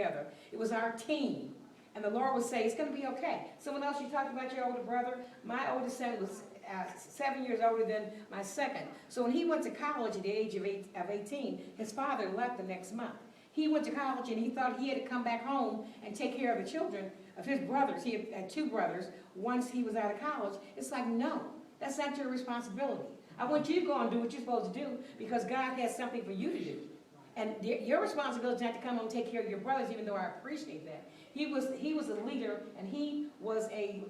together. It was our team. And the Lord would say, it's going to be okay. Someone else, you talked about your older brother. My oldest son was 7 years older than my second. So when he went to college at the age of 18, his father left the next month. He went to college and he thought he had to come back home and take care of the children of his brothers. He had 2 brothers once he was out of college. It's like, no, that's not your responsibility. I want you to go and do what you're supposed to do because God has something for you to do. And your responsibility is not to come home and take care of your brothers, even though I appreciate that. He was a leader, and he was a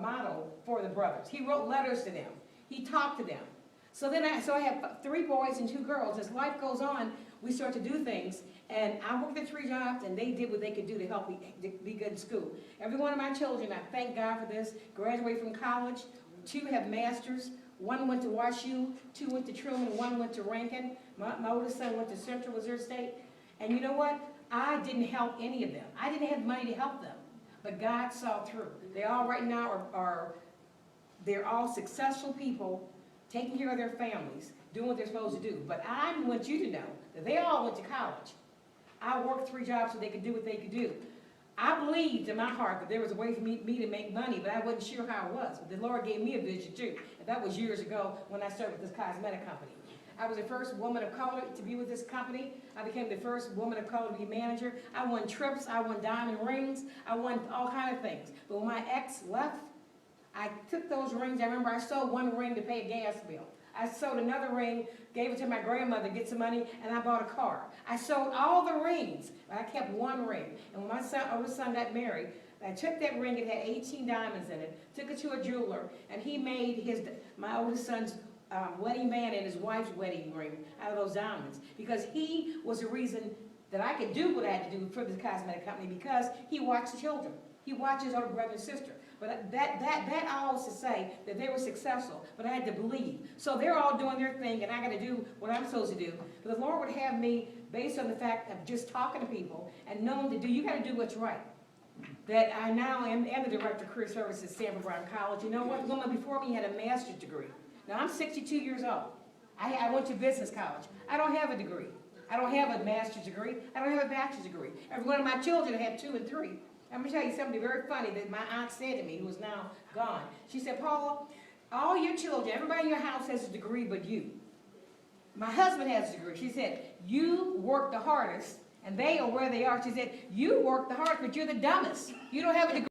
model for the brothers. He wrote letters to them. He talked to them. So I have 3 boys and 2 girls. As life goes on, we start to do things. And I worked at 3 jobs, and they did what they could do to help me be good in school. Every one of my children, I thank God for this, graduated from college. 2 have masters. 1 went to WashU, 2 went to Truman, 1 went to Rankin. My oldest son went to Central Missouri State. And you know what? I didn't help any of them. I didn't have money to help them. But God saw through. They all right now they're all successful people, taking care of their families, doing what they're supposed to do. But I want you to know that they all went to college. I worked 3 jobs so they could do what they could do. I believed in my heart that there was a way for me to make money, but I wasn't sure how it was. But the Lord gave me a vision too. And that was years ago when I started with this cosmetic company. I was the first woman of color to be with this company. I became the first woman of color to be manager. I won trips. I won diamond rings. I won all kinds of things. But when my ex left, I took those rings. I remember I sold 1 ring to pay a gas bill. I sold another ring, gave it to my grandmother to get some money, and I bought a car. I sold all the rings, but I kept 1 ring. And when my oldest son got married, I took that ring, it had 18 diamonds in it, took it to a jeweler, and he made my oldest son's wedding band and his wife's wedding ring out of those diamonds. Because he was the reason that I could do what I had to do for the cosmetic company, because he watched the children. He watched his older brother and sister. But that all is to say that they were successful, but I had to believe. So they're all doing their thing, and I got to do what I'm supposed to do. But the Lord would have me, based on the fact of just talking to people and knowing that you got to do what's right. That I now am the director of career services at Stanford Brown College. You know what? The woman before me had a master's degree. Now I'm 62 years old. I went to business college. I don't have a degree. I don't have a master's degree. I don't have a bachelor's degree. Every one of my children have 2 and 3. I'm going to tell you something very funny that my aunt said to me, who is now gone. She said, Paula, all your children, everybody in your house has a degree but you. My husband has a degree. She said, you work the hardest, and they are where they are. She said, you work the hardest, but you're the dumbest. You don't have a degree.